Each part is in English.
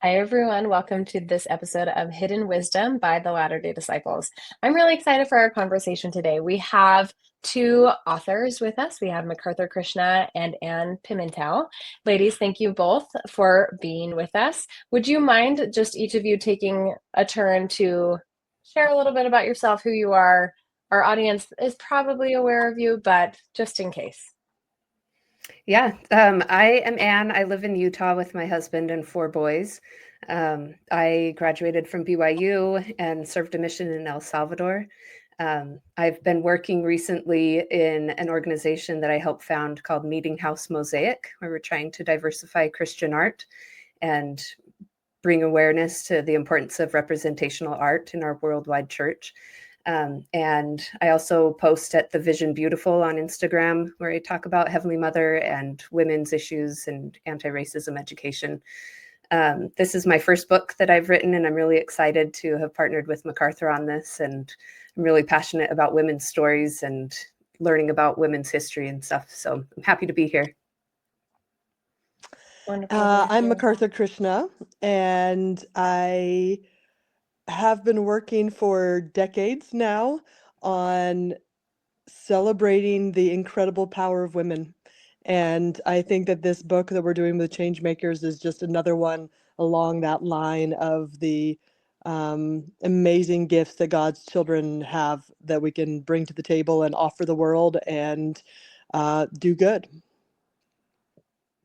Hi, everyone. Welcome to this episode of Hidden Wisdom by the Latter-day Disciples. I'm really excited for our conversation today. We have two authors with us. We have McArthur Krishna and Anne Pimentel. Ladies, thank you both for being with us. Would you mind just each of you taking a turn to share a little bit about yourself, who you are? Our audience is probably aware of you, but just in case. Yeah, I am Anne. I live in Utah with my husband and four boys. I graduated from BYU and served a mission in El Salvador. I've been working recently in an organization that I helped found called Meeting House Mosaic, where we're trying to diversify Christian art and bring awareness to the importance of representational art in our worldwide church. And I also post at The Vision Beautiful on Instagram, where I talk about Heavenly Mother and women's issues and anti-racism education. This is my first book that I've written, and I'm really excited to have partnered with McArthur on this. And I'm really passionate about women's stories and learning about women's history and stuff. So I'm happy to be here. Wonderful. Thank I'm you. McArthur Krishna, and I have been working for decades now on celebrating the incredible power of women. And I think that this book that we're doing with Changemakers is just another one along that line of the amazing gifts that God's children have that we can bring to the table and offer the world and do good.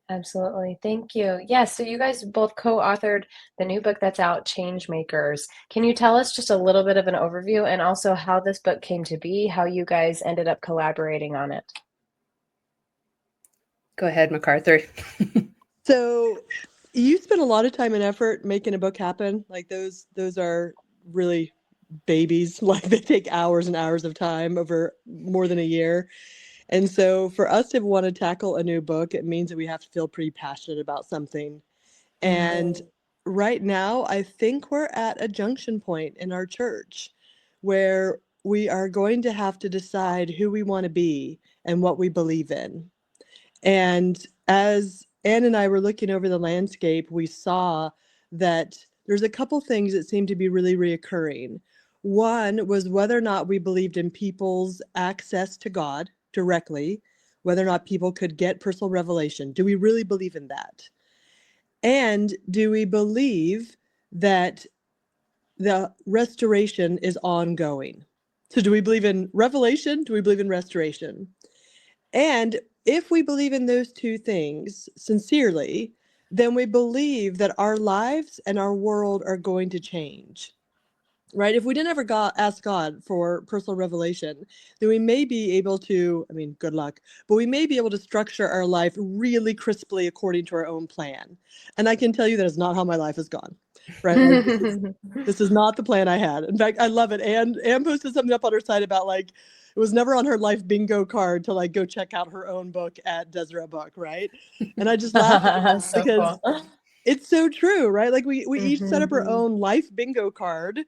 Absolutely. Thank you. Yes, so you guys both co-authored the new book that's out, Changemakers. Can you tell us just a little bit of an overview and also how this book came to be, how you guys ended up collaborating on it? Go ahead, McArthur. So you spend a lot of time and effort making a book happen. Like those are really babies. Like they take hours and hours of time over more than a year. And so for us to want to tackle a new book, it means that we have to feel pretty passionate about something. And right now, I think we're at a junction point in our church where we are going to have to decide who we want to be and what we believe in. And as Anne and I were looking over the landscape, we saw that there's a couple things that seem to be really reoccurring. One was whether or not we believed in people's access to God directly, whether or not people could get personal revelation. Do we really believe in that? And do we believe that the restoration is ongoing? So do we believe in revelation? Do we believe in restoration? And if we believe in those two things sincerely, then we believe that our lives and our world are going to change. Right? If we didn't ever ask God for personal revelation, then we may be able to, I mean, good luck, but we may be able to structure our life really crisply according to our own plan. And I can tell you that is not how my life has gone. Right? Like this is not the plan I had. In fact, I love it. Anne posted something up on her site about like it was never on her life bingo card to like go check out her own book at Deseret Book, right? And I just laugh at that So because cool. it's so true, right? Like we each set up our Mhm. own life bingo card,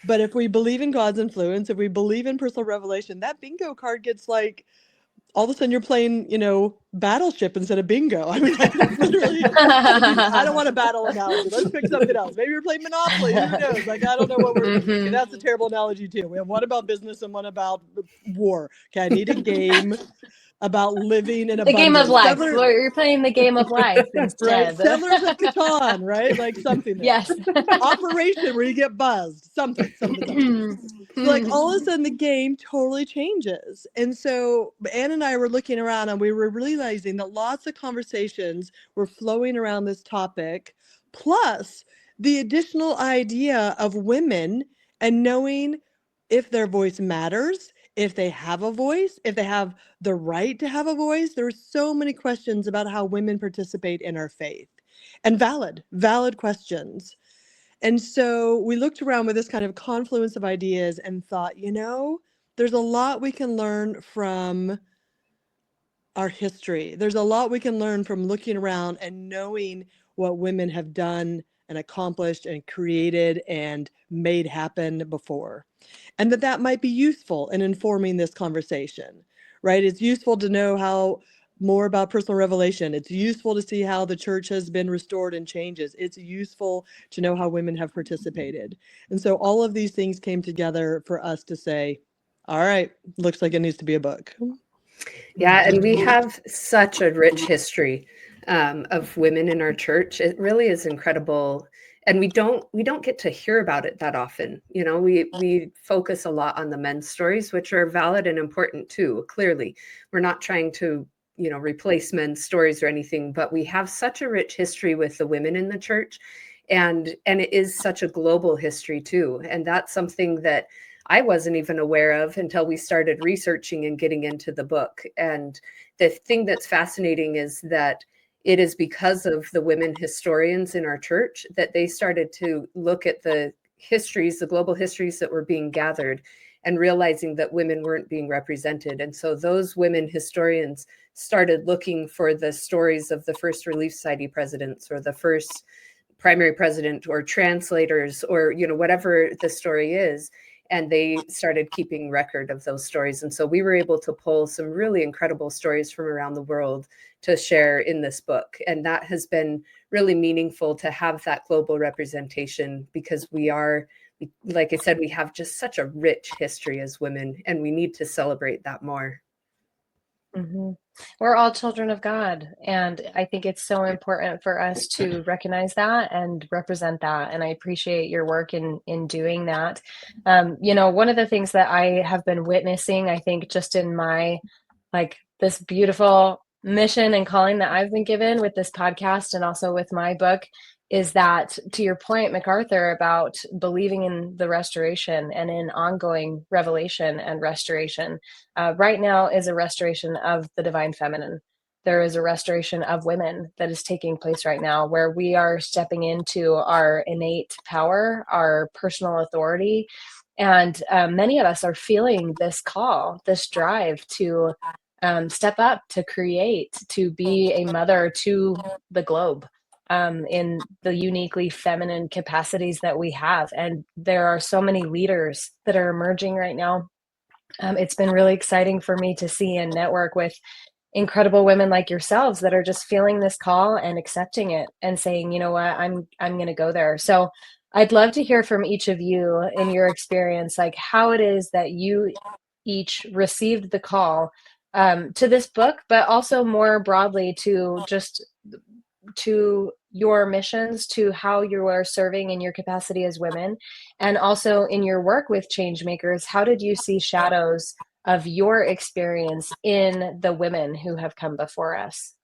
but if we believe in God's influence, if we believe in personal revelation, that bingo card gets like all of a sudden you're playing, Battleship instead of bingo. I mean, like that's literally, I don't want a battle analogy. Let's pick something else. Maybe we're playing Monopoly. Who knows? Like, I don't know what we're, okay, Mhm. that's a terrible analogy too. We have one about business and one about war. Okay, I need a game about living in The game of abundance. life. Well, you're playing the game of life Right? instead. Settlers of Catan, right? Like something there. Yes. Operation where you get buzzed. Something. So like all of a sudden the game totally changes. And so Anne and I were looking around and we were realizing that lots of conversations were flowing around this topic, plus the additional idea of women and knowing if their voice matters, if they have a voice, if they have the right to have a voice. There were so many questions about how women participate in our faith, and valid questions. And so we looked around with this kind of confluence of ideas and thought, there's a lot we can learn from our history. There's a lot we can learn from looking around and knowing what women have done and accomplished and created and made happen before. And that might be useful in informing this conversation, right? It's useful to know how more about personal revelation. It's useful to see how the church has been restored and changes. It's useful to know how women have participated. And so all of these things came together for us to say, all right, looks like it needs to be a book. Yeah, and we have such a rich history of women in our church. It really is incredible, and we don't get to hear about it that often. You know, we focus a lot on the men's stories, which are valid and important too. Clearly, we're not trying to replace men's stories or anything, but we have such a rich history with the women in the church, and it is such a global history too, and that's something that I wasn't even aware of until we started researching and getting into the book. And the thing that's fascinating is that it is because of the women historians in our church that they started to look at the histories, the global histories that were being gathered, and realizing that women weren't being represented. And so those women historians started looking for the stories of the first Relief Society presidents or the first primary president or translators or whatever the story is, and they started keeping record of those stories. And so we were able to pull some really incredible stories from around the world to share in this book, and that has been really meaningful to have that global representation, because like I said, we have just such a rich history as women, and we need to celebrate that more. Mm-hmm. We're all children of God, and I think it's so important for us to recognize that and represent that. And I appreciate your work in doing that. One of the things that I have been witnessing, I think, just in my this beautiful mission and calling that I've been given with this podcast and also with my book, is that, to your point, McArthur, about believing in the restoration and in ongoing revelation and restoration. Right now is a restoration of the divine feminine. There is a restoration of women that is taking place right now, where we are stepping into our innate power, our personal authority. And many of us are feeling this call, this drive to step up, to create, to be a mother to the globe, in the uniquely feminine capacities that we have. And there are so many leaders that are emerging right now. It's been really exciting for me to see and network with incredible women like yourselves that are just feeling this call and accepting it and saying, you know what, I'm going to go there. So I'd love to hear from each of you in your experience, like how it is that you each received the call to this book, but also more broadly to your missions, to how you are serving in your capacity as women, and also in your work with Changemakers. How did you see shadows of your experience in the women who have come before us?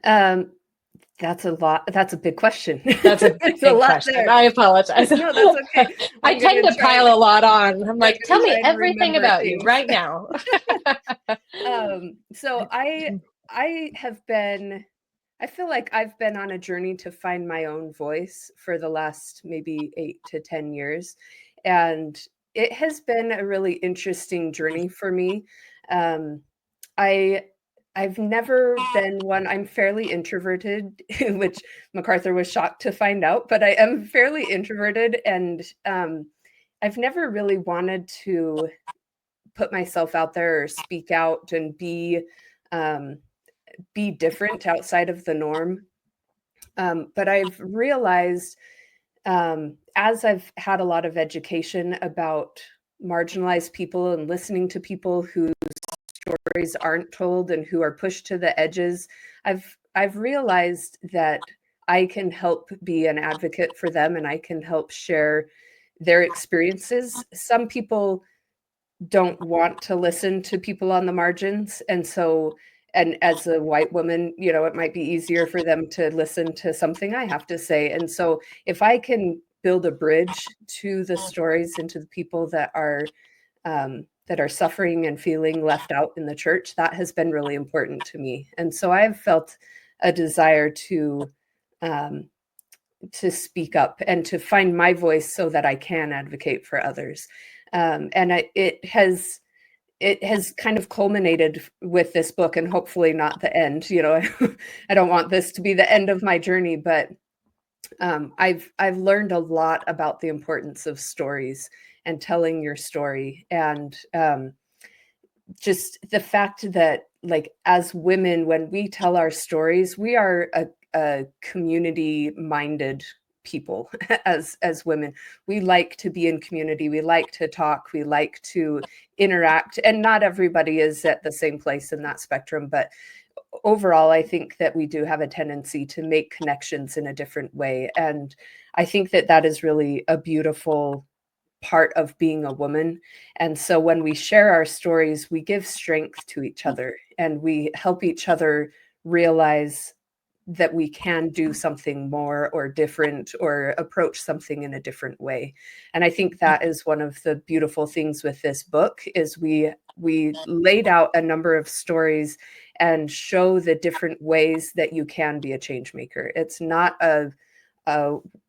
That's a lot. That's a big question. That's a There's a big lot question. there. I apologize. No, that's okay. I tend to pile a lot on. I'm like, tell me everything about you right now. So I have been, I feel like I've been on a journey to find my own voice for the last maybe 8 to 10 years. And it has been a really interesting journey for me. I I've never been one. I'm fairly introverted, which McArthur was shocked to find out, but I am fairly introverted, and I've never really wanted to put myself out there or speak out and be different outside of the norm. But I've realized, as I've had a lot of education about marginalized people and listening to people whose stories aren't told and who are pushed to the edges, I've realized that I can help be an advocate for them, and I can help share their experiences. Some people don't want to listen to people on the margins, and as a white woman, it might be easier for them to listen to something I have to say. And so if I can build a bridge to the stories and to the people that are suffering and feeling left out in the church, that has been really important to me. And so I've felt a desire to speak up and to find my voice so that I can advocate for others. It has kind of culminated with this book, and hopefully not the end. I don't want this to be the end of my journey, but I've learned a lot about the importance of stories and telling your story. And just the fact that, like, as women, when we tell our stories, we are a community minded people. As women, we like to be in community, we like to talk, we like to interact, and not everybody is at the same place in that spectrum, but overall, I think that we do have a tendency to make connections in a different way. And I think that that is really a beautiful part of being a woman. And so when we share our stories, we give strength to each other and we help each other realize that we can do something more or different or approach something in a different way. And I think that is one of the beautiful things with this book is we laid out a number of stories and show the different ways that you can be a change maker. It's not a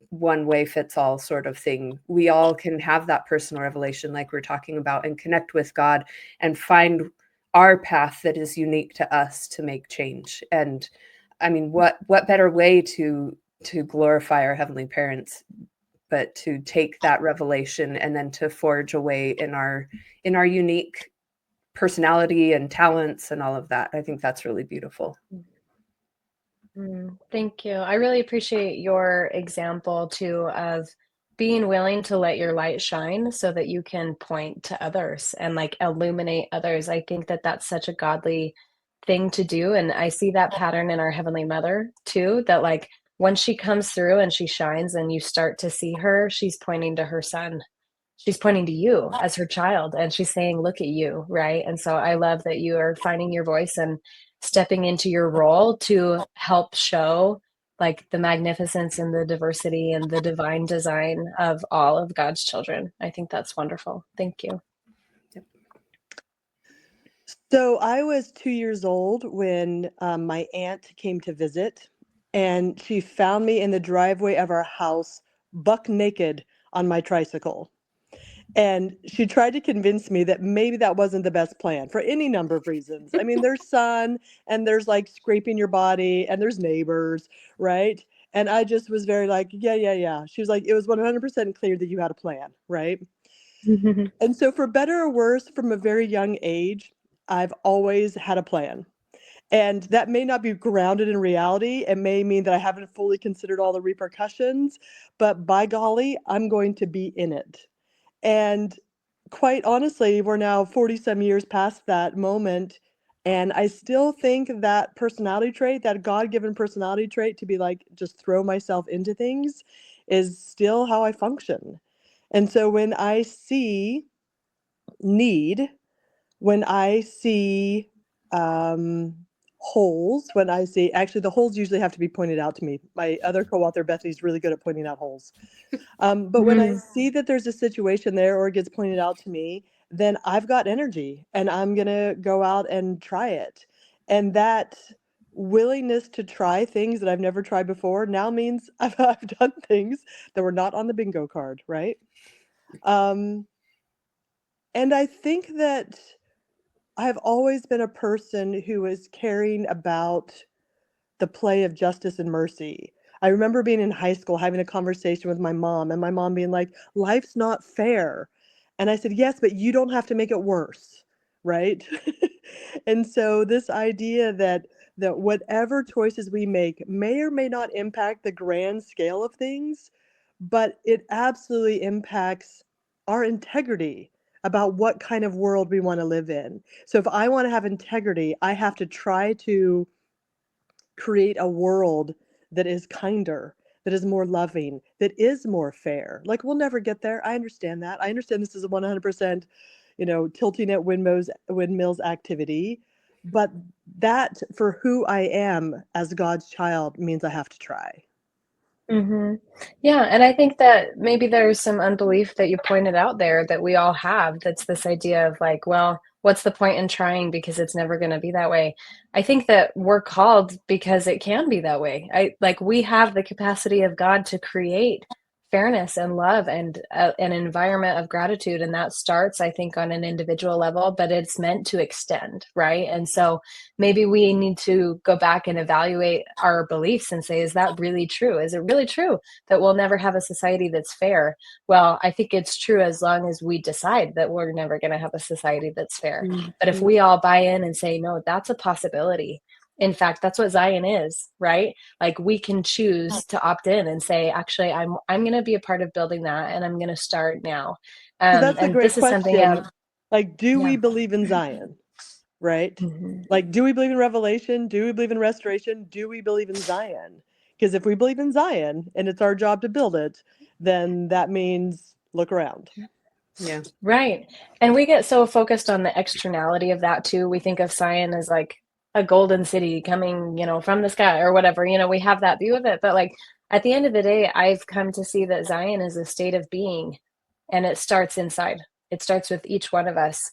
one way fits all sort of thing. We all can have that personal revelation like we're talking about and connect with God and find our path that is unique to us to make change. And I mean, what better way to glorify our heavenly parents, but to take that revelation and then to forge a way in our unique personality and talents and all of that. I think that's really beautiful. Thank you. I really appreciate your example too of being willing to let your light shine so that you can point to others and like illuminate others. I think that that's such a godly thing to do. And I see that pattern in our Heavenly Mother too, that like when she comes through and she shines and you start to see her, she's pointing to her son. She's pointing to you as her child and she's saying, look at you, right? And so I love that you are finding your voice and stepping into your role to help show like the magnificence and the diversity and the divine design of all of God's children. I think that's wonderful. Thank you. So I was 2 years old when my aunt came to visit, and she found me in the driveway of our house, buck naked on my tricycle. And she tried to convince me that maybe that wasn't the best plan for any number of reasons. I mean, there's sun and there's like scraping your body and there's neighbors, right? And I just was very like, yeah, yeah, yeah. She was like, it was 100% clear that you had a plan, right? And so, for better or worse, from a very young age, I've always had a plan. And that may not be grounded in reality. It may mean that I haven't fully considered all the repercussions, but by golly, I'm going to be in it. And quite honestly, we're now 40 some years past that moment. And I still think that personality trait, that God given personality trait to be like, just throw myself into things, is still how I function. And so when I see need, when I see holes, when I see, actually, the holes usually have to be pointed out to me. My other co author, Bethany's really good at pointing out holes. But when I see that there's a situation there or it gets pointed out to me, then I've got energy and I'm going to go out and try it. And that willingness to try things that I've never tried before now means I've done things that were not on the bingo card, right? Um, and I think that I've always been a person who is caring about the play of justice and mercy. I remember being in high school having a conversation with my mom, and my mom being like, life's not fair. And I said, yes, but you don't have to make it worse, right? And so this idea that whatever choices we make may or may not impact the grand scale of things, but it absolutely impacts our integrity about what kind of world we want to live in. So if I want to have integrity, I have to try to create a world that is kinder, that is more loving, that is more fair. Like we'll never get there. I understand that. I understand this is a 100%, tilting at windmills activity, but that for who I am as God's child means I have to try. Yeah, and I think that maybe there's some unbelief that you pointed out there that we all have. That's this idea of like, well, what's the point in trying because it's never going to be that way. I think that we're called because it can be that way. I like we have the capacity of God to create fairness and love and an environment of gratitude. And that starts, I think, on an individual level, but it's meant to extend, right? And so maybe we need to go back and evaluate our beliefs and say, is that really true? Is it really true that we'll never have a society that's fair? Well, I think it's true as long as we decide that we're never going to have a society that's fair. But if Mhm. we all buy in and say, no, that's a possibility. In fact, that's what Zion is, right? Like we can choose to opt in and say, actually, I'm going to be a part of building that, and I'm going to start now. So that's a And great this is something, yeah, question. Like, do yeah. we believe in Zion? Right? Mhm. Like, do we believe in revelation? Do we believe in restoration? Do we believe in Zion? Because if we believe in Zion and it's our job to build it, then that means look around. Yeah. Right. And we get so focused on the externality of that too. We think of Zion as like a golden city coming, from the sky or whatever. We have that view of it. But like at the end of the day, I've come to see that Zion is a state of being, and it starts inside. It starts with each one of us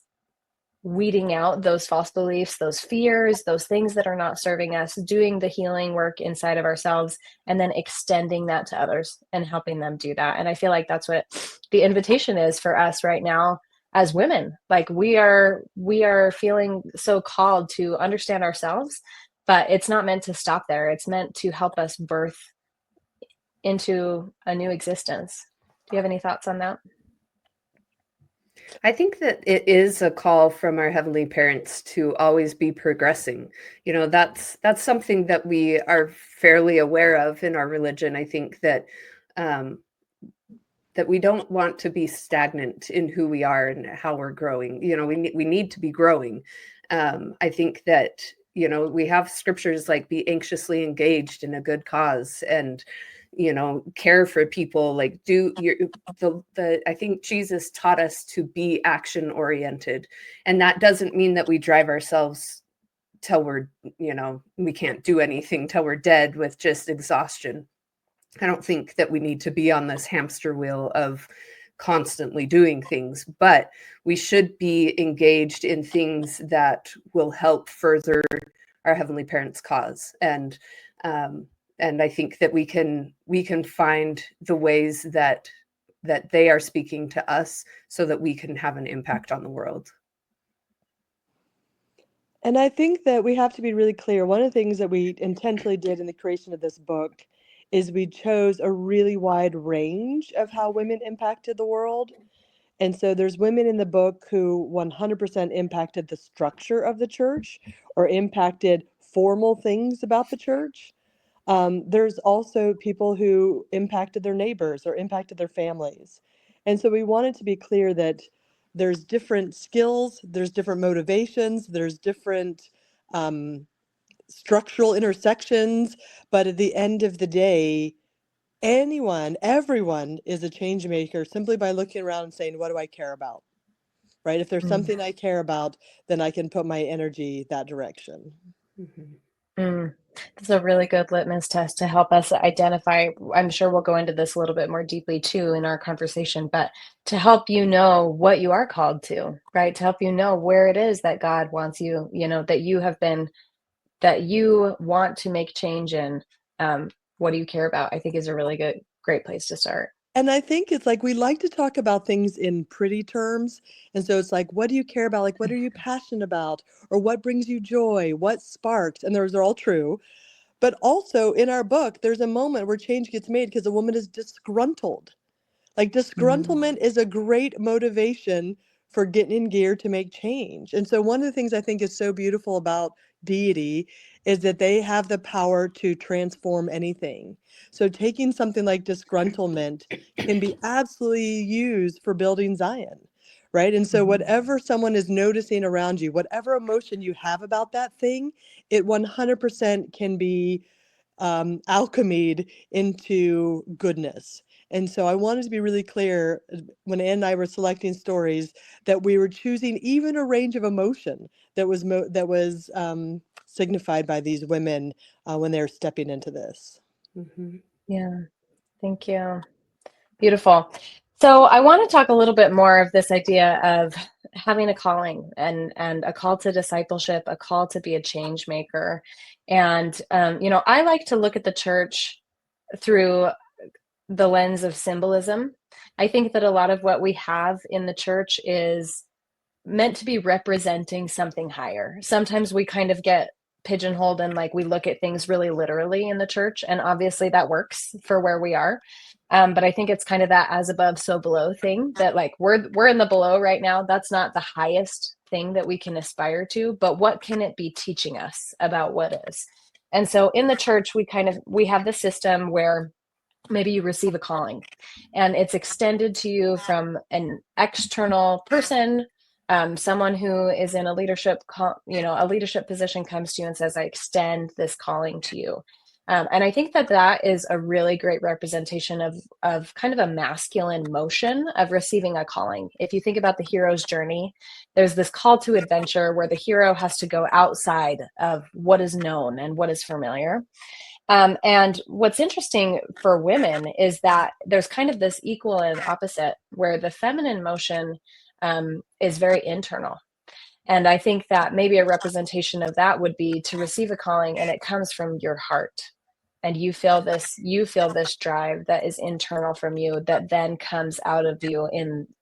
weeding out those false beliefs, those fears, those things that are not serving us, doing the healing work inside of ourselves, and then extending that to others and helping them do that. And I feel like that's what the invitation is for us right now as women. Like we are feeling so called to understand ourselves, but it's not meant to stop there. It's meant to help us birth into a new existence. Do you have any thoughts on that? I think that it is a call from our heavenly parents to always be progressing. That's something that we are fairly aware of in our religion. I think that um, that we don't want to be stagnant in who we are and how we're growing. We need to be growing. I think that we have scriptures like be anxiously engaged in a good cause and care for people, like do your the I think Jesus taught us to be action oriented, and that doesn't mean that we drive ourselves till we're we can't do anything till we're dead with just exhaustion. I don't think that we need to be on this hamster wheel of constantly doing things, but we should be engaged in things that will help further our heavenly parents' cause. And I think that we can find the ways that they are speaking to us so that we can have an impact on the world. And I think that we have to be really clear. One of the things that we intentionally did in the creation of this book is we chose a really wide range of how women impacted the world. And so there's women in the book who 100% impacted the structure of the church or impacted formal things about the church. There's also people who impacted their neighbors or impacted their families. And so we wanted to be clear that there's different skills, there's different motivations, there's different um, structural intersections. But at the end of the day, everyone is a change maker simply by looking around and saying, what do I care about? Right? If there's Mm. something I care about, then I can put my energy that direction. Mhm. Mm. That's a really good litmus test to help us identify. I'm sure we'll go into this a little bit more deeply too in our conversation, but to help you know what you are called to, right? To help you know where it is that God wants you, that you have been, that you want to make change in. What do you care about? I think is a really great place to start. And I think it's like we like to talk about things in pretty terms. And so it's like, what do you care about? Like, what are you passionate about? Or what brings you joy? What sparks? And those are all true. But also in our book, there's a moment where change gets made because a woman is disgruntled. Like Mm. disgruntlement is a great motivation for getting in gear to make change. And so one of the things I think is so beautiful about deity is that they have the power to transform anything. So taking something like disgruntlement can be absolutely used for building Zion. Right. And so Mhm. whatever someone is noticing around you, whatever emotion you have about that thing, it 100% can be alchemied into goodness. And so I wanted to be really clear when Ann and I were selecting stories that we were choosing even a range of emotion that was signified by these women when they're stepping into this. Mhm. Yeah, thank you. Beautiful. So I want to talk a little bit more of this idea of having a calling and a call to discipleship, a call to be a change maker. And I like to look at the church through the lens of symbolism. I think that a lot of what we have in the church is meant to be representing something higher. Sometimes we kind of get pigeonholed and like we look at things really literally in the church, and obviously that works for where we are. But I think it's kind of that as above, so below thing, that like we're in the below right now. That's not the highest thing that we can aspire to, but what can it be teaching us about what is? And so in the church, we have the system where maybe you receive a calling and it's extended to you from an external person. Someone who is in a a leadership position comes to you and says, I extend this calling to you. And I think that that is a really great representation of kind of a masculine motion of receiving a calling. If you think about the hero's journey, there's this call to adventure where the hero has to go outside of what is known and what is familiar. And what's interesting for women is that there's kind of this equal and opposite where the feminine motion is very internal. And I think that maybe a representation of that would be to receive a calling and it comes from your heart. And you feel this drive that is internal from you that then comes out of you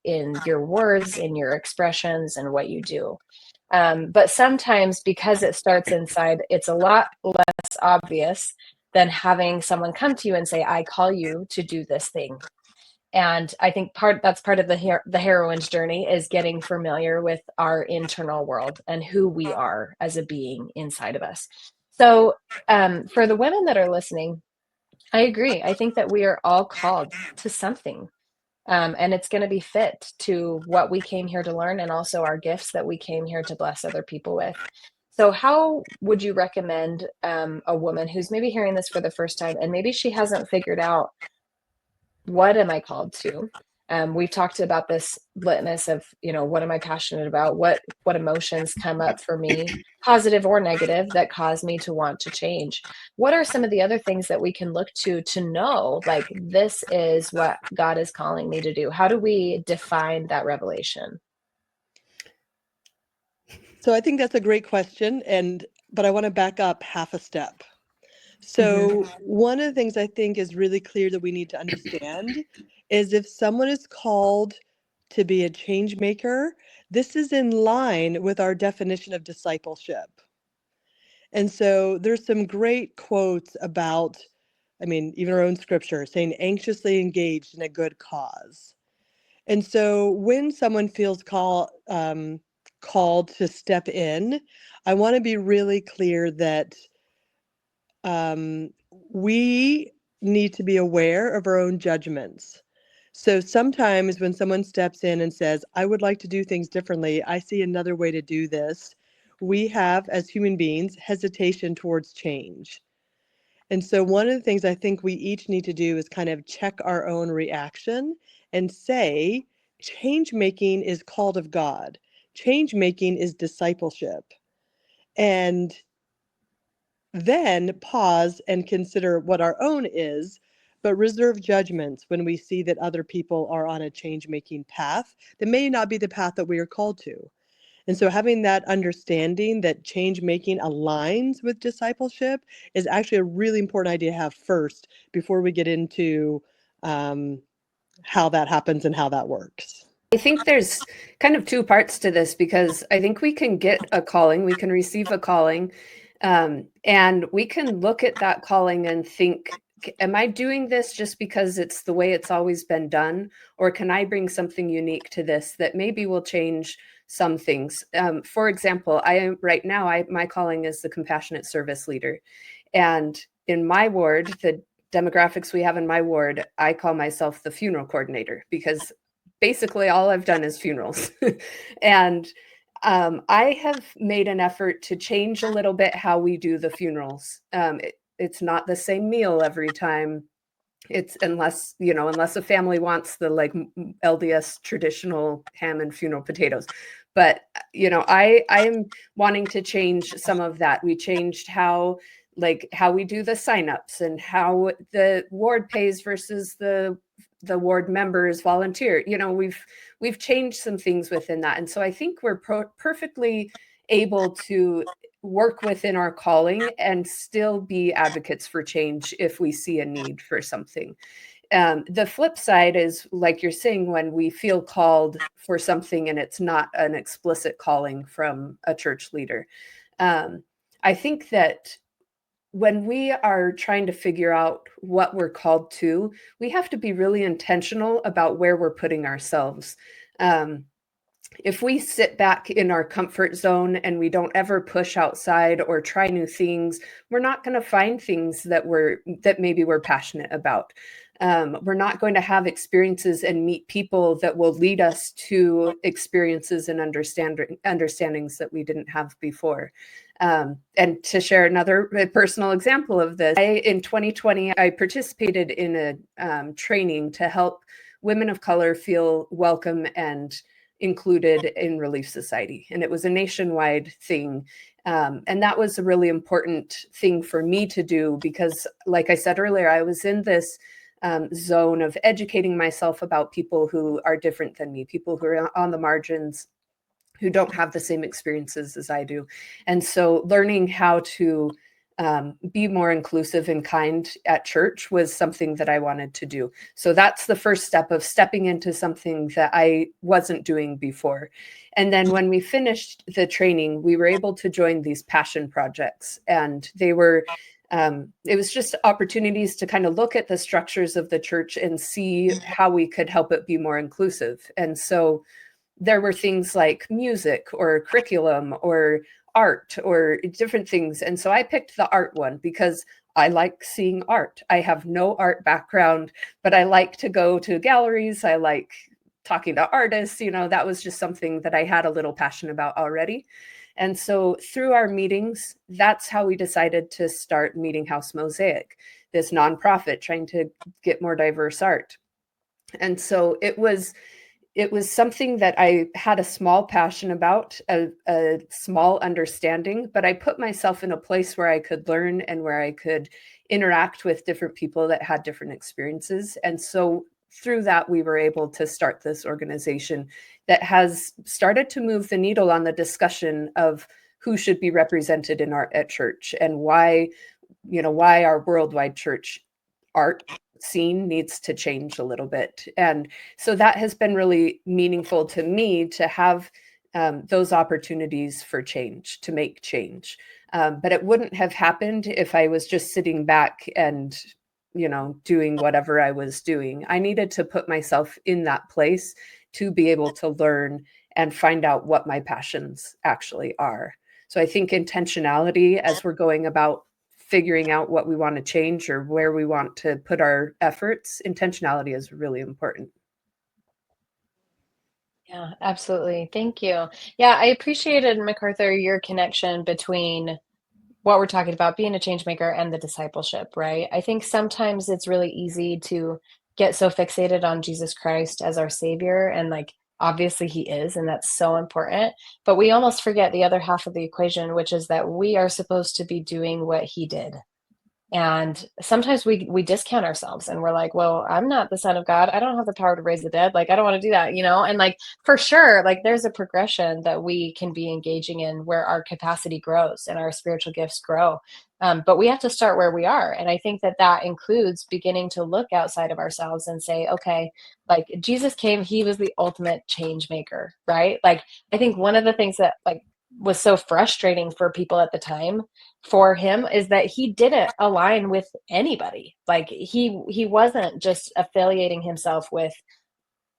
in your words, in your expressions, and what you do. But sometimes because it starts inside, it's a lot less obvious than having someone come to you and say, I call you to do this thing. And I think that's part of the heroine's journey is getting familiar with our internal world and who we are as a being inside of us. So for the women that are listening, I agree. I think that we are all called to something. And it's going to be fit to what we came here to learn and also our gifts that we came here to bless other people with. So, how would you recommend a woman who's maybe hearing this for the first time and maybe she hasn't figured out what am I called to? We've talked about this litmus of, what am I passionate about? What emotions come up for me, positive or negative, that cause me to want to change? What are some of the other things that we can look to know, like, this is what God is calling me to do? How do we define that revelation? So I think that's a great question, but I want to back up half a step. So one of the things I think is really clear that we need to understand is if someone is called to be a change maker, this is in line with our definition of discipleship. And so there's some great quotes about, even our own scripture saying anxiously engaged in a good cause. And so when someone feels called to step in, I want to be really clear that we need to be aware of our own judgments. So sometimes when someone steps in and says, I would like to do things differently, I see another way to do this, we have, as human beings, hesitation towards change. And so one of the things I think we each need to do is kind of check our own reaction and say, change making is called of God. Change making is discipleship. And then pause and consider what our own is, but reserve judgments when we see that other people are on a change making path that may not be the path that we are called to. And so having that understanding that change making aligns with discipleship is actually a really important idea to have first before we get into how that happens and how that works. I think there's kind of two parts to this because I think we can get a calling, we can receive a calling, and we can look at that calling and think, am I doing this just because it's the way it's always been done? Or can I bring something unique to this that maybe will change some things? For example, right now, my calling is the compassionate service leader. And in my ward, the demographics we have in my ward, I call myself the funeral coordinator because basically all I've done is funerals. And I have made an effort to change a little bit how we do the funerals. It's not the same meal every time. It's unless a family wants the like LDS traditional ham and funeral potatoes. But I am wanting to change some of that. We changed how we do the signups and how the ward pays versus the ward members volunteer. We've changed some things within that, and so I think we're perfectly able to work within our calling and still be advocates for change if we see a need for something. The flip side is, like you're saying, when we feel called for something and it's not an explicit calling from a church leader. I think that when we are trying to figure out what we're called to, we have to be really intentional about where we're putting ourselves. Um, if we sit back in our comfort zone and we don't ever push outside or try new things, we're not going to find things that maybe we're passionate about. We're not going to have experiences and meet people that will lead us to experiences and understandings that we didn't have before. And to share another personal example of this, in 2020, I participated in a training to help women of color feel welcome and included in Relief Society. And it was a nationwide thing. And that was a really important thing for me to do because, like I said earlier, I was in this zone of educating myself about people who are different than me, people who are on the margins, who don't have the same experiences as I do. And so learning how to be more inclusive and kind at church was something that I wanted to do. So that's the first step of stepping into something that I wasn't doing before. And then when we finished the training, we were able to join these passion projects. And they were, it was just opportunities to kind of look at the structures of the church and see how we could help it be more inclusive. And so there were things like music or curriculum or art or different things. And so I picked the art one because I like seeing art. I have no art background, but I like to go to galleries. I like talking to artists. You know, that was just something that I had a little passion about already. And so through our meetings, that's how we decided to start Meeting House Mosaic, this nonprofit trying to get more diverse art. And so it was something that I had a small passion about, a small understanding, but I put myself in a place where I could learn and where I could interact with different people that had different experiences. And so through that, we were able to start this organization that has started to move the needle on the discussion of who should be represented in art at church and why our worldwide church art scene needs to change a little bit. And so that has been really meaningful to me to have those opportunities for change, to make change. But it wouldn't have happened if I was just sitting back and, doing whatever I was doing. I needed to put myself in that place to be able to learn and find out what my passions actually are. So I think intentionality as we're going about figuring out what we want to change or where we want to put our efforts, intentionality is really important. Yeah, absolutely. Thank you. Yeah, I appreciated, MacArthur, your connection between what we're talking about, being a change maker and the discipleship, right? I think sometimes it's really easy to get so fixated on Jesus Christ as our savior, and like obviously he is, and that's so important. But we almost forget the other half of the equation, which is that we are supposed to be doing what he did. And sometimes we discount ourselves and we're like, well, I'm not the son of God. I don't have the power to raise the dead. Like, I don't want to do that, And like, for sure, like there's a progression that we can be engaging in where our capacity grows and our spiritual gifts grow. But we have to start where we are. And I think that that includes beginning to look outside of ourselves and say, okay, like Jesus came, he was the ultimate change maker, right? Like, I think one of the things that like was so frustrating for people at the time for him is that he didn't align with anybody. Like he wasn't just affiliating himself with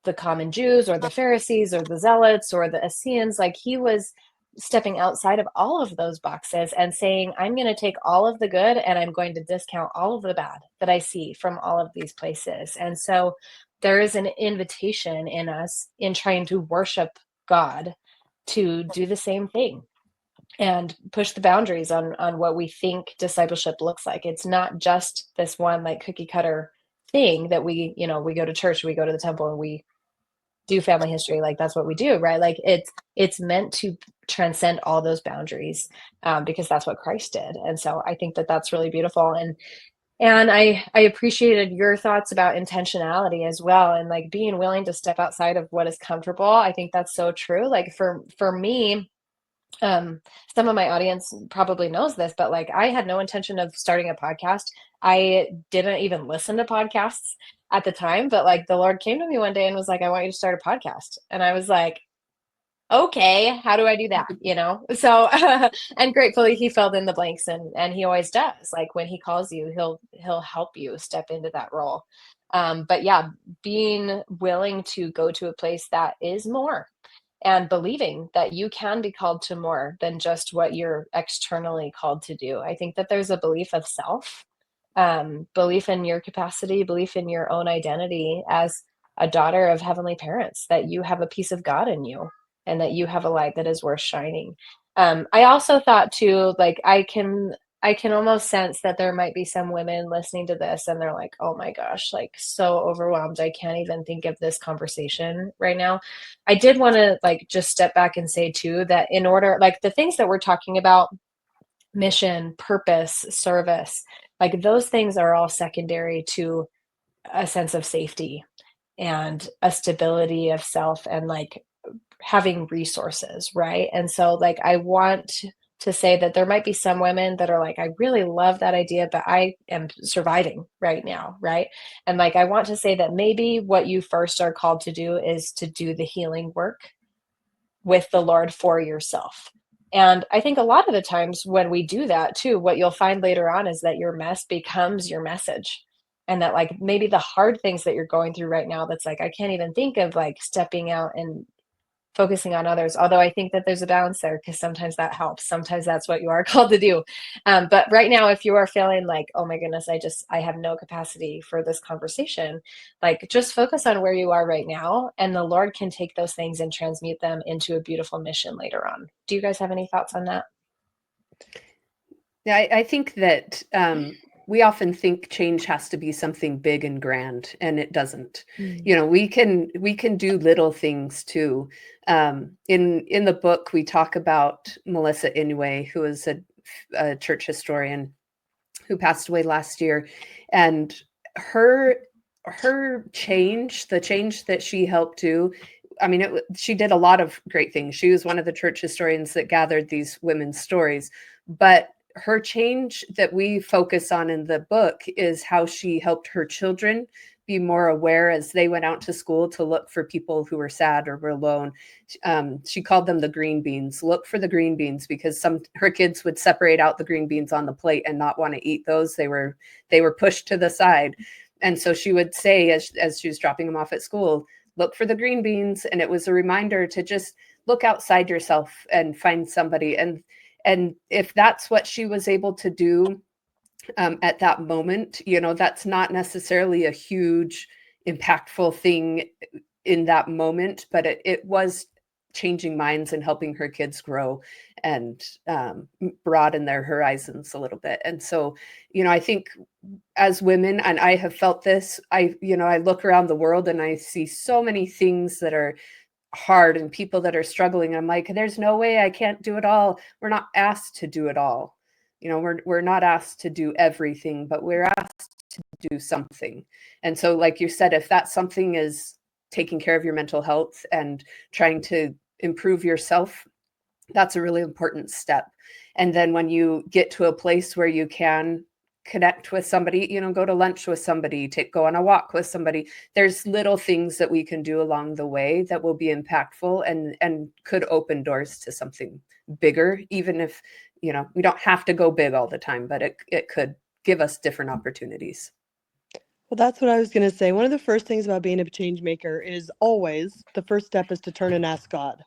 the common Jews or the Pharisees or the Zealots or the Essenes. Like he was stepping outside of all of those boxes and saying, I'm going to take all of the good and I'm going to discount all of the bad that I see from all of these places. And so there is an invitation in us in trying to worship God to do the same thing and push the boundaries on what we think discipleship looks like. It's not just this one like cookie cutter thing that we go to church, we go to the temple, and we do family history. Like that's what we do, right? Like it's meant to transcend all those boundaries, because that's what Christ did. And so I think that that's really beautiful. And I appreciated your thoughts about intentionality as well, and like being willing to step outside of what is comfortable. I think that's so true. Like for me, um, some of my audience probably knows this, but like I had no intention of starting a podcast. I didn't even listen to podcasts at the time, but like the Lord came to me one day and was like, I want you to start a podcast. And I was like, okay, how do I do that? You know? So, and gratefully he filled in the blanks, and he always does. Like when he calls you, he'll help you step into that role. But yeah, being willing to go to a place that is more, and believing that you can be called to more than just what you're externally called to do. I think that there's a belief of self, belief in your capacity, belief in your own identity as a daughter of heavenly parents, that you have a piece of God in you and that you have a light that is worth shining. I also thought too, like I can almost sense that there might be some women listening to this and they're like, oh my gosh, like so overwhelmed. I can't even think of this conversation right now. I did want to like just step back and say too that in order, like the things that we're talking about, mission, purpose, service, like those things are all secondary to a sense of safety and a stability of self and like having resources, right? And so like I want to say that there might be some women that are like, I really love that idea, but I am surviving right now, right? And like I want to say that maybe what you first are called to do is to do the healing work with the Lord for yourself. And I think a lot of the times when we do that too, what you'll find later on is that your mess becomes your message. And that like maybe the hard things that you're going through right now, that's like, I can't even think of like stepping out and focusing on others. Although I think that there's a balance there because sometimes that helps. Sometimes that's what you are called to do. But right now, if you are feeling like, oh my goodness, I have no capacity for this conversation, like just focus on where you are right now. And the Lord can take those things and transmute them into a beautiful mission later on. Do you guys have any thoughts on that? Yeah, I think that we often think change has to be something big and grand, and it doesn't. Mm. You know, we can do little things too. In the book, we talk about Melissa Inouye, who is a church historian who passed away last year, and her change, the change that she helped do. I mean, she did a lot of great things. She was one of the church historians that gathered these women's stories, but her change that we focus on in the book is how she helped her children be more aware as they went out to school to look for people who were sad or were alone. She called them the green beans. Look for the green beans, because her kids would separate out the green beans on the plate and not want to eat those. They were pushed to the side. And so she would say, as she was dropping them off at school, look for the green beans. And it was a reminder to just look outside yourself and find somebody. And if that's what she was able to do at that moment, that's not necessarily a huge, impactful thing in that moment, but it was changing minds and helping her kids grow and broaden their horizons a little bit. And so, I think as women, and I have felt this, I look around the world and I see so many things that are hard and people that are struggling. I'm like, there's no way, I can't do it all. We're not asked to do it all. We're not asked to do everything, but we're asked to do something. And so, like you said, if that something is taking care of your mental health and trying to improve yourself, that's a really important step. And then when you get to a place where you can connect with somebody, go to lunch with somebody, go on a walk with somebody, there's little things that we can do along the way that will be impactful and could open doors to something bigger, even if we don't have to go big all the time, but it could give us different opportunities. Well, that's what I was going to say. One of the first things about being a change maker is always the first step is to turn and ask God.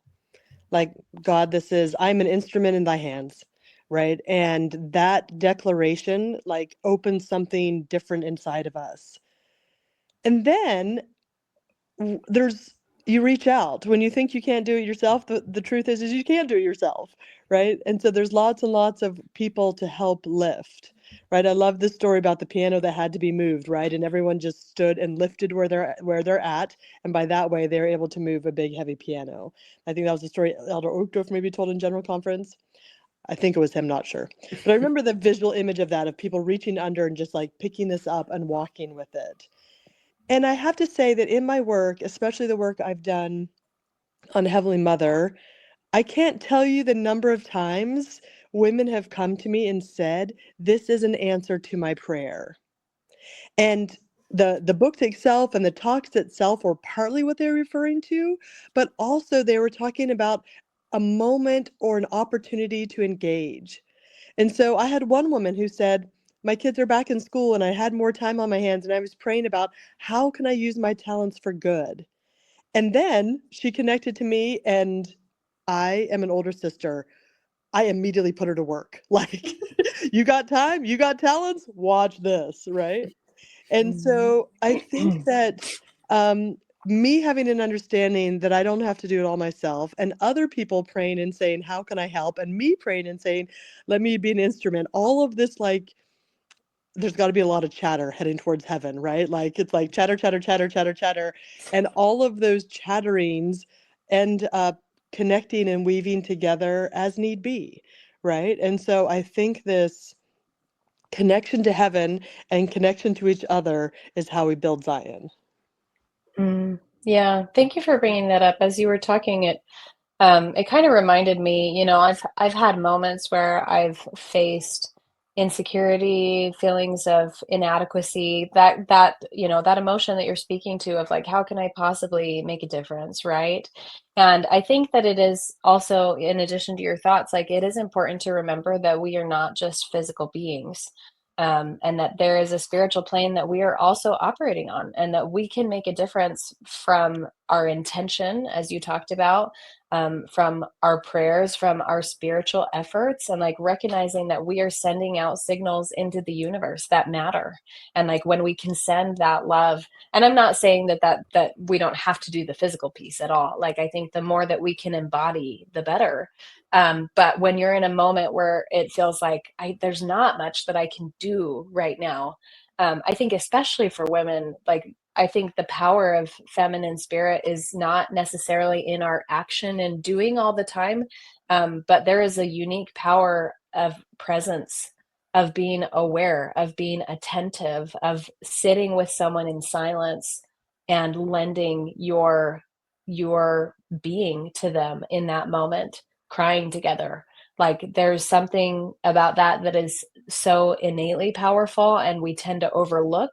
Like, God, I'm an instrument in thy hands, right? And that declaration like opens something different inside of us. And then there's you reach out when you think you can't do it yourself. The truth is you can't do it yourself, right? And so there's lots and lots of people to help lift, right? I love this story about the piano that had to be moved, right? And everyone just stood and lifted where they're at, and by that way they're able to move a big heavy piano. I think that was the story Elder Oakdorf maybe told in general conference. I think it was him, not sure, but I remember the visual image of that, of people reaching under and just like picking this up and walking with it. And I have to say that in my work, especially the work I've done on Heavenly Mother, I can't tell you the number of times women have come to me and said, this is an answer to my prayer. And the book itself and the talks itself were partly what they're referring to, but also they were talking about a moment or an opportunity to engage. And so I had one woman who said, my kids are back in school and I had more time on my hands and I was praying about how can I use my talents for good. And then she connected to me, and I am an older sister. I immediately put her to work. Like, you got time, you got talents, watch this, right? And so I think that um, me having an understanding that I don't have to do it all myself, and other people praying and saying, how can I help? And me praying and saying, let me be an instrument. All of this, like, there's got to be a lot of chatter heading towards heaven, right? Like, it's like chatter, chatter, chatter, chatter, chatter. And all of those chatterings end up connecting and weaving together as need be, right? And so I think this connection to heaven and connection to each other is how we build Zion. Yeah, thank you for bringing that up. As you were talking, it kind of reminded me, I've had moments where I've faced insecurity, feelings of inadequacy, that emotion that you're speaking to of like, how can I possibly make a difference, right? And I think that it is also, in addition to your thoughts, like it is important to remember that we are not just physical beings. And that there is a spiritual plane that we are also operating on, and that we can make a difference from our intention, as you talked about, from our prayers, from our spiritual efforts, and like recognizing that we are sending out signals into the universe that matter. And like when we can send that love, and I'm not saying that we don't have to do the physical piece at all. Like I think the more that we can embody, the better. But when you're in a moment where it feels like there's not much that I can do right now, I think especially for women, like I think the power of feminine spirit is not necessarily in our action and doing all the time, but there is a unique power of presence, of being aware, of being attentive, of sitting with someone in silence and lending your being to them in that moment, crying together. Like there's something about that is so innately powerful, and we tend to overlook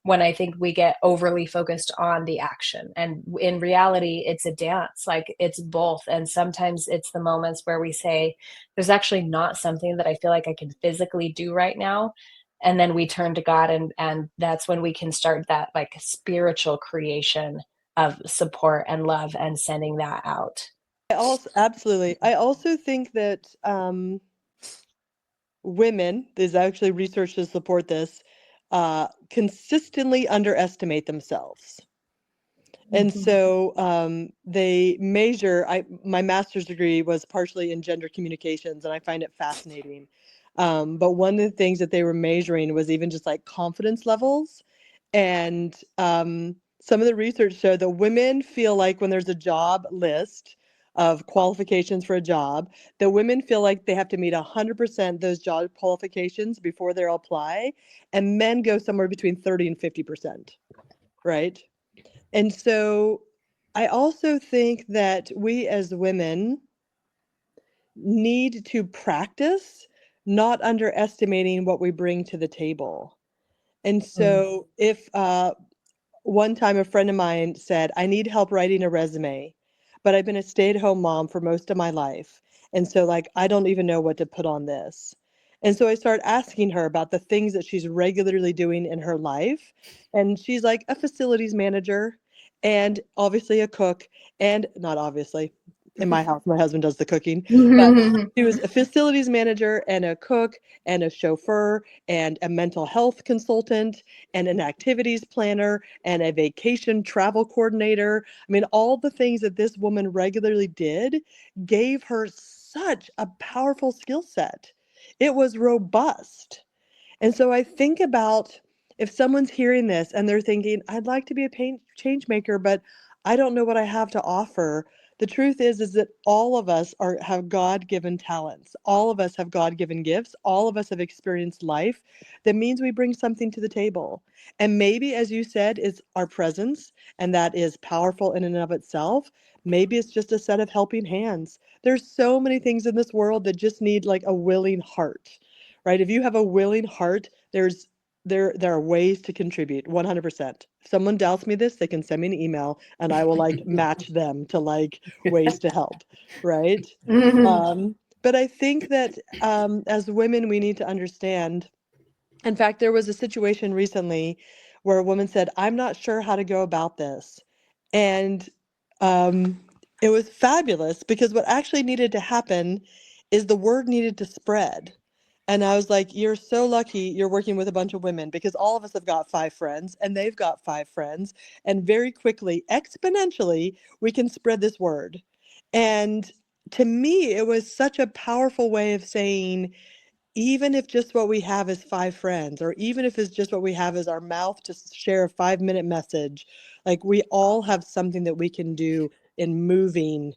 when I think we get overly focused on the action. And in reality, it's a dance, like it's both. And sometimes it's the moments where we say, there's actually not something that I feel like I can physically do right now. And then we turn to God, and that's when we can start that like spiritual creation of support and love and sending that out. I also absolutely. I also think that women, there's actually research to support this, consistently underestimate themselves. And so they measure. My master's degree was partially in gender communications, and I find it fascinating. But one of the things that they were measuring was even just like confidence levels. And some of the research showed that women feel like when there's a job list of qualifications for a job, that women feel like they have to meet 100% those job qualifications before they'll apply, and men go somewhere between 30 and 50%, right? And so I also think that we as women need to practice not underestimating what we bring to the table. And so if one time a friend of mine said, I need help writing a resume, but I've been a stay-at-home mom for most of my life. And so like I don't even know what to put on this. And so I started asking her about the things that she's regularly doing in her life. And she's like a facilities manager and obviously a cook, and not obviously. In my house, my husband does the cooking, but she was a facilities manager and a cook and a chauffeur and a mental health consultant and an activities planner and a vacation travel coordinator. I mean, all the things that this woman regularly did gave her such a powerful skill set. It was robust. And so I think about if someone's hearing this and they're thinking, I'd like to be a change maker, but I don't know what I have to offer, The truth is that all of us have God-given talents. All of us have God-given gifts. All of us have experienced life. That means we bring something to the table. And maybe, as you said, it's our presence, and that is powerful in and of itself. Maybe it's just a set of helping hands. There's so many things in this world that just need like a willing heart, right? If you have a willing heart, there are ways to contribute 100%. If someone doubts me this, they can send me an email and I will like match them to like ways to help, right? But I think that as women, we need to understand. In fact, there was a situation recently where a woman said, I'm not sure how to go about this. And um, it was fabulous because what actually needed to happen is the word needed to spread. And I was like, you're so lucky you're working with a bunch of women because all of us have got 5 friends and they've got 5 friends. And very quickly, exponentially, we can spread this word. And to me, it was such a powerful way of saying, even if just what we have is 5 friends, or even if it's just what we have is our mouth to share a 5-minute message, like we all have something that we can do in moving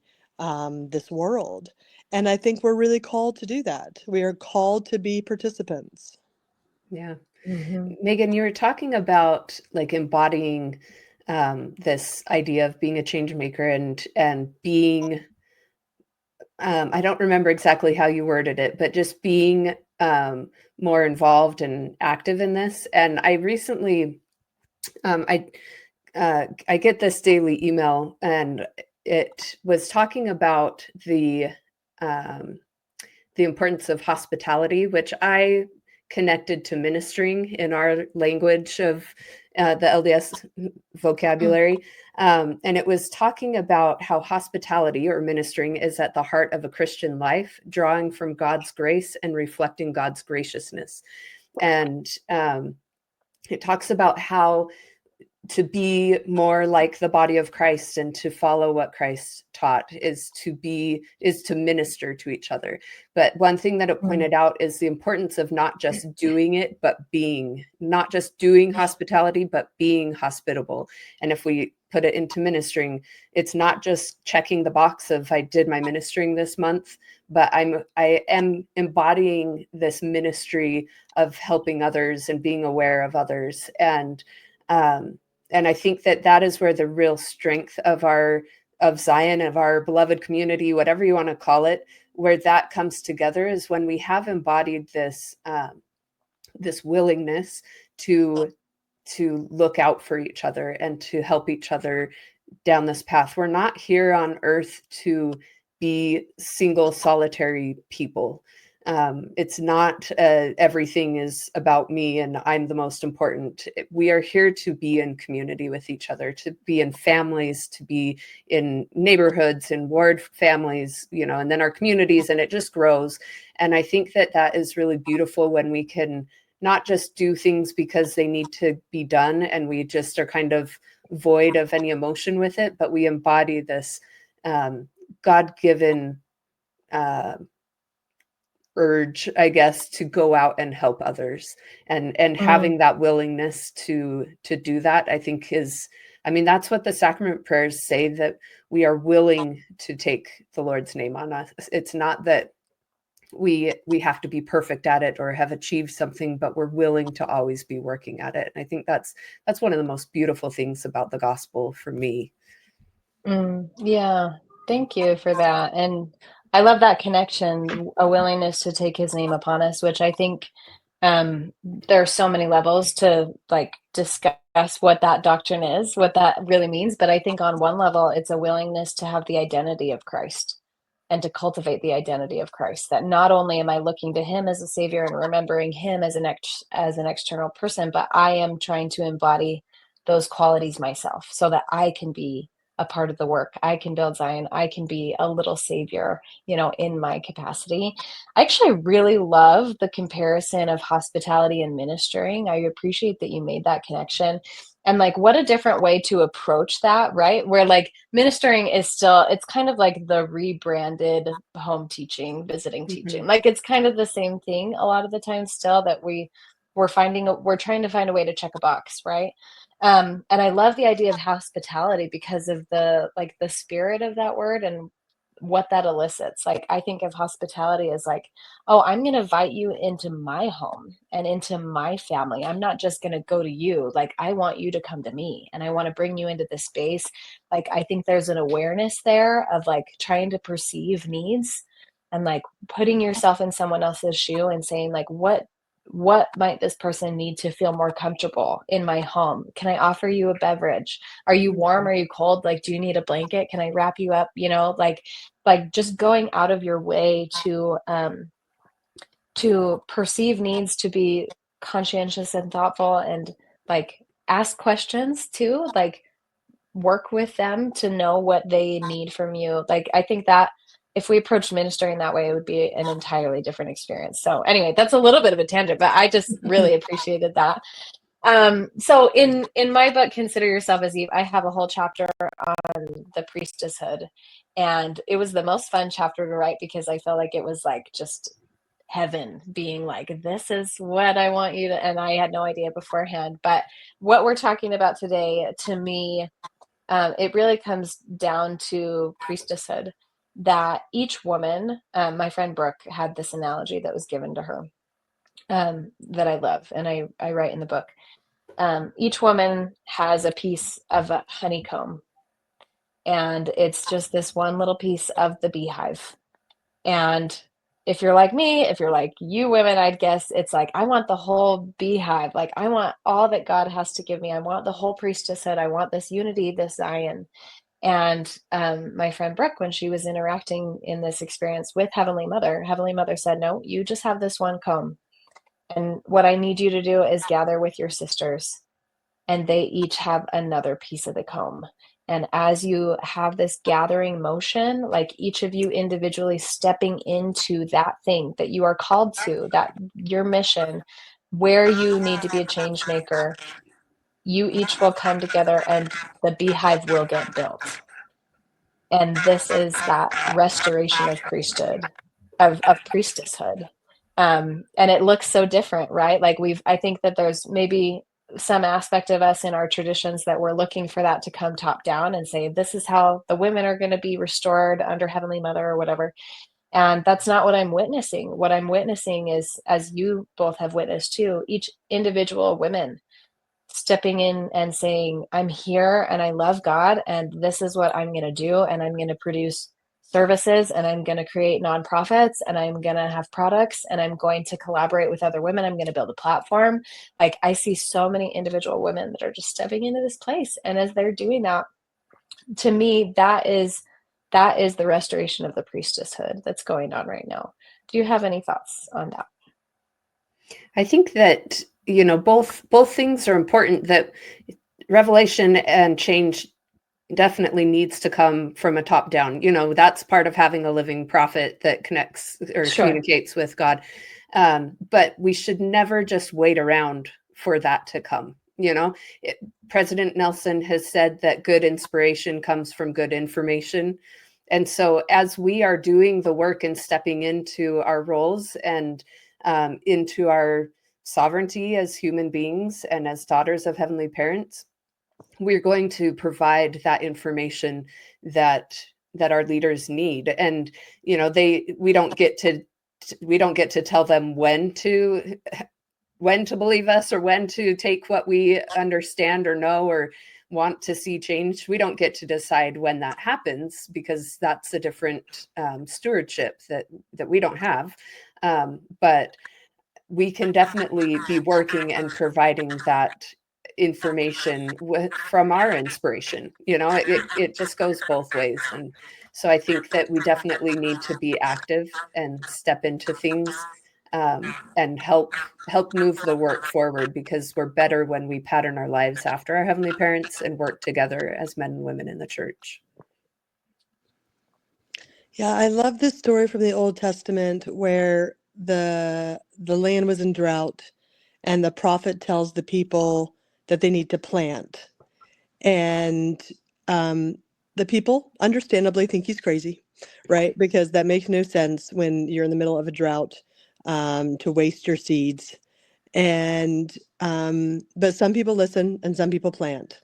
this world. And I think we're really called to do that. We are called to be participants. Yeah. Mm-hmm. Megan, you were talking about like embodying this idea of being a change maker and being I don't remember exactly how you worded it, but just being more involved and active in this. And I recently, um, I I get this daily email, and it was talking about um, the importance of hospitality, which I connected to ministering in our language of the LDS vocabulary. And it was talking about how hospitality or ministering is at the heart of a Christian life, drawing from God's grace and reflecting God's graciousness. And it talks about how to be more like the body of Christ and to follow what Christ taught is to minister to each other. But one thing that it pointed out is the importance of not just doing it, but being, not just doing hospitality, but being hospitable. And if we put it into ministering, it's not just checking the box of I did my ministering this month, but I am embodying this ministry of helping others and being aware of others. And I think that that is where the real strength of Zion, of our beloved community, whatever you want to call it, where that comes together is when we have embodied this willingness to look out for each other and to help each other down this path. We're not here on earth to be single solitary people. It's not everything is about me and I'm the most important. We are here to be in community with each other, to be in families, to be in neighborhoods and ward families, and then our communities, and it just grows. And I think that that is really beautiful when we can not just do things because they need to be done and we just are kind of void of any emotion with it, but we embody this God-given urge, I guess, to go out and help others, and having that willingness to do that, I think is, I mean, that's what the sacrament prayers say, that we are willing to take the Lord's name on us. It's not that we have to be perfect at it or have achieved something, but we're willing to always be working at it. And I think that's one of the most beautiful things about the gospel for me. Yeah, thank you for that. And I love that connection, a willingness to take his name upon us, which I think there are so many levels to like discuss what that doctrine is, what that really means. But I think on one level, it's a willingness to have the identity of Christ and to cultivate the identity of Christ. That not only am I looking to him as a savior and remembering him as an external person, but I am trying to embody those qualities myself so that I can be a part of the work. I can build Zion. I can be a little savior, in my capacity. I actually really love the comparison of hospitality and ministering. I appreciate that you made that connection. And like, what a different way to approach that, right? Where like ministering is still, it's kind of like the rebranded home teaching, visiting teaching. Mm-hmm. Like, it's kind of the same thing a lot of the time still, that we we're trying to find a way to check a box, right? And I love the idea of hospitality because of the spirit of that word and what that elicits. Like, I think of hospitality as like, oh, I'm going to invite you into my home and into my family. I'm not just going to go to you. Like, I want you to come to me and I want to bring you into this space. Like, I think there's an awareness there of like trying to perceive needs and like putting yourself in someone else's shoe and saying like, what might this person need to feel more comfortable in my home? Can I offer you a beverage? Are you warm? Are you cold? Like, do you need a blanket? Can I wrap you up? Like just going out of your way to perceive needs, to be conscientious and thoughtful, and like ask questions too, like work with them to know what they need from you. Like, I think that if we approach ministering that way, it would be an entirely different experience. So anyway, that's a little bit of a tangent, but I just really appreciated that. So in my book, Consider Yourself as Eve, I have a whole chapter on the priestesshood, and it was the most fun chapter to write because I felt like it was like just heaven being like, this is what I want you to, and I had no idea beforehand. But what we're talking about today, to me, it really comes down to priestesshood. That each woman, my friend Brooke had this analogy that was given to her, that I love, and I write in the book. Each woman has a piece of a honeycomb, and it's just this one little piece of the beehive. And if you're like me, if you're like you women, I'd guess it's like, I want the whole beehive. Like, I want all that God has to give me. I want the whole priestesshood. I want this unity, this Zion. And my friend Brooke, when she was interacting in this experience with Heavenly Mother said, no, you just have this one comb. And what I need you to do is gather with your sisters, and they each have another piece of the comb. And as you have this gathering motion, like each of you individually stepping into that thing that you are called to, that your mission, where you need to be a change maker, you each will come together and the beehive will get built. And this is that restoration of priesthood, of priestesshood. And it looks so different, right? Like, I think that there's maybe some aspect of us in our traditions that we're looking for that to come top down and say, this is how the women are going to be restored under Heavenly Mother or whatever. And that's not what I'm witnessing. What I'm witnessing is, as you both have witnessed too, each individual women stepping in and saying, I'm here and I love God, and this is what I'm going to do. And I'm going to produce services, and I'm going to create nonprofits, and I'm going to have products, and I'm going to collaborate with other women. I'm going to build a platform. Like, I see so many individual women that are just stepping into this place. And as they're doing that, to me, that is the restoration of the priestesshood that's going on right now. Do you have any thoughts on that? I think that, both things are important, that revelation and change definitely needs to come from a top down. That's part of having a living prophet that connects or Sure. communicates with God. But we should never just wait around for that to come. President Nelson has said that good inspiration comes from good information. And so as we are doing the work and stepping into our roles and into our sovereignty as human beings and as daughters of heavenly parents, we're going to provide that information that our leaders need. And we don't get to tell them when to believe us, or when to take what we understand or know or want to see changed. We don't get to decide when that happens, because that's a different stewardship that we don't have. But we can definitely be working and providing that information from our inspiration. It just goes both ways. And so I think that we definitely need to be active and step into things, and help move the work forward, because we're better when we pattern our lives after our heavenly parents and work together as men and women in the church. Yeah, I love this story from the Old Testament where the land was in drought, and the prophet tells the people that they need to plant. And the people understandably think he's crazy, right? Because that makes no sense when you're in the middle of a drought, to waste your seeds. And but some people listen and some people plant.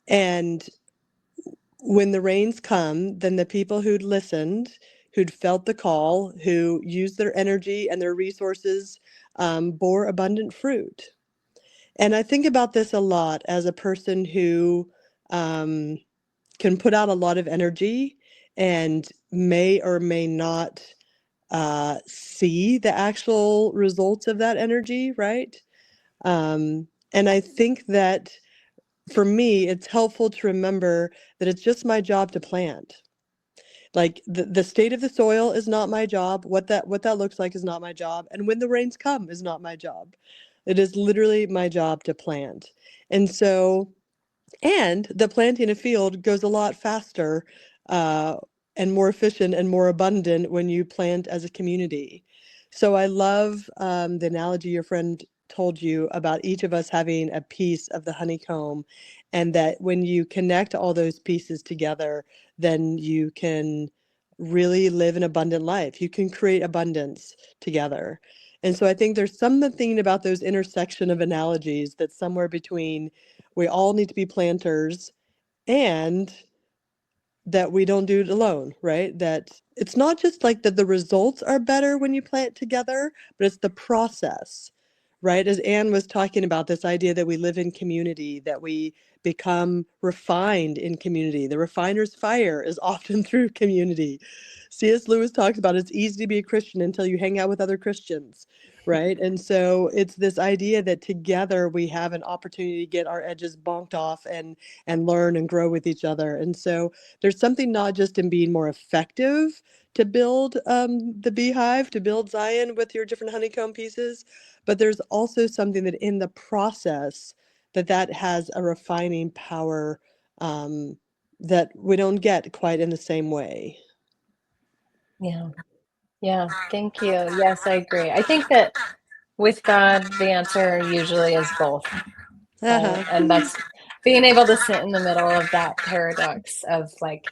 And when the rains come, then the people who'd listened, who'd felt the call, who used their energy and their resources, bore abundant fruit. And I think about this a lot as a person who um, can put out a lot of energy and may or may not see the actual results of that energy, right? And I think that for me, it's helpful to remember that it's just my job to plant. Like the state of the soil is not my job. What that looks like is not my job. And when the rains come is not my job. It is literally my job to plant. And so and the planting a field goes a lot faster uh, and more efficient and more abundant when you plant as a community. So I love the analogy your friend told you about each of us having a piece of the honeycomb, and that when you connect all those pieces together, then you can really live an abundant life. You can create abundance together. And so I think there's something about those intersection of analogies that's somewhere between we all need to be planters and that we don't do it alone, right? That it's not just like that the results are better when you plant together, but it's the process, right? As Anne was talking about, this idea that we live in community, that we become refined in community. The refiner's fire is often through community. C.S. Lewis talks about it's easy to be a Christian until you hang out with other Christians, right? And so it's this idea that together we have an opportunity to get our edges bonked off and learn and grow with each other. And so there's something not just in being more effective to build the beehive, to build Zion with your different honeycomb pieces, but there's also something that in the process that has a refining power that we don't get quite in the same way. Yeah. Yeah. Thank you. Yes, I agree. I think that with God, the answer usually is both, right? Uh-huh. And that's being able to sit in the middle of that paradox of like,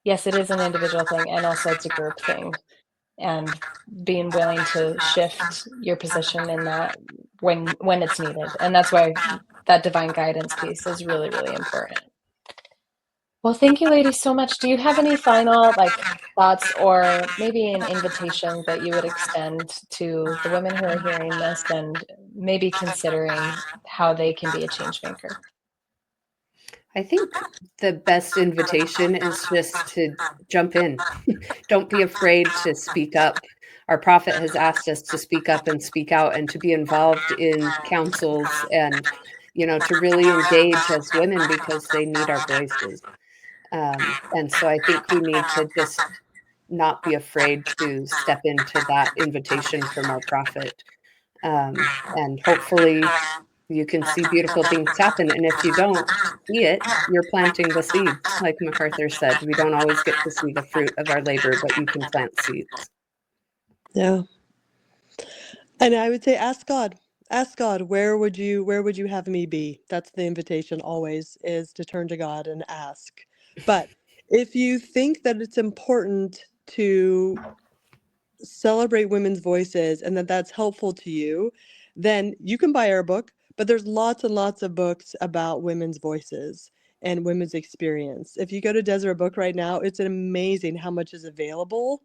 yes, it is an individual thing, and also it's a group thing, and being willing to shift your position in that when it's needed. And that's why that divine guidance piece is really, really important. Well, thank you, ladies, so much. Do you have any final like thoughts or maybe an invitation that you would extend to the women who are hearing this and maybe considering how they can be a change maker? I think the best invitation is just to jump in. Don't be afraid to speak up. Our prophet has asked us to speak up and speak out and to be involved in councils and, to really engage as women because they need our voices. And so I think we need to just not be afraid to step into that invitation from our prophet. And hopefully you can see beautiful things happen. And if you don't see it, you're planting the seeds. Like MacArthur said, we don't always get to see the fruit of our labor, but you can plant seeds. Yeah. And I would say ask God. Ask God, where would you have me be? That's the invitation always, is to turn to God and ask. But if you think that it's important to celebrate women's voices and that that's helpful to you, then you can buy our book, but there's lots and lots of books about women's voices and women's experience. If you go to Deseret Book right now, it's amazing how much is available.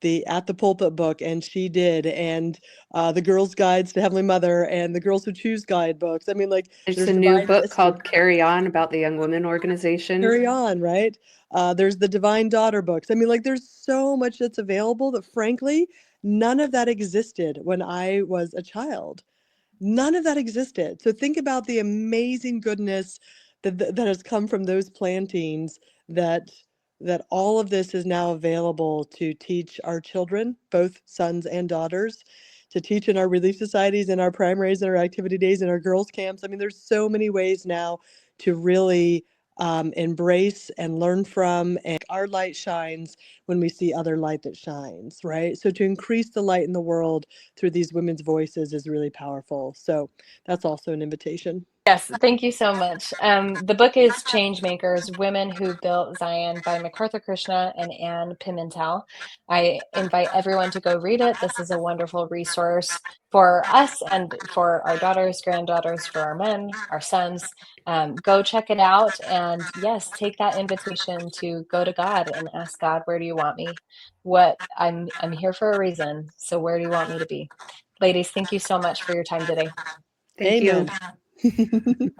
The At the Pulpit book, and She Did, and the Girls' Guides to Heavenly Mother, and the Girls Who Choose guidebooks. I mean, like, There's there's a new Divine book Sister. called Carry On about the Young Women Organization. Carry On, right? There's the Divine Daughter books. I mean, like, there's so much that's available that, frankly, none of that existed when I was a child. None of that existed. So think about the amazing goodness that has come from those plantings, that all of this is now available to teach our children, both sons and daughters, to teach in our relief societies, in our primaries, in our activity days, in our girls' camps. I mean, there's so many ways now to really embrace and learn from, and our light shines when we see other light that shines, right? So to increase the light in the world through these women's voices is really powerful. So that's also an invitation. Yes, thank you so much. The book is Changemakers, Women Who Built Zion by McArthur Krishna and Anne Pimentel. I invite everyone to go read it. This is a wonderful resource for us and for our daughters, granddaughters, for our men, our sons. Go check it out. And yes, take that invitation to go to God and ask God, where do you want me? I'm here for a reason. So where do you want me to be? Ladies, thank you so much for your time today. Thank you. Amen.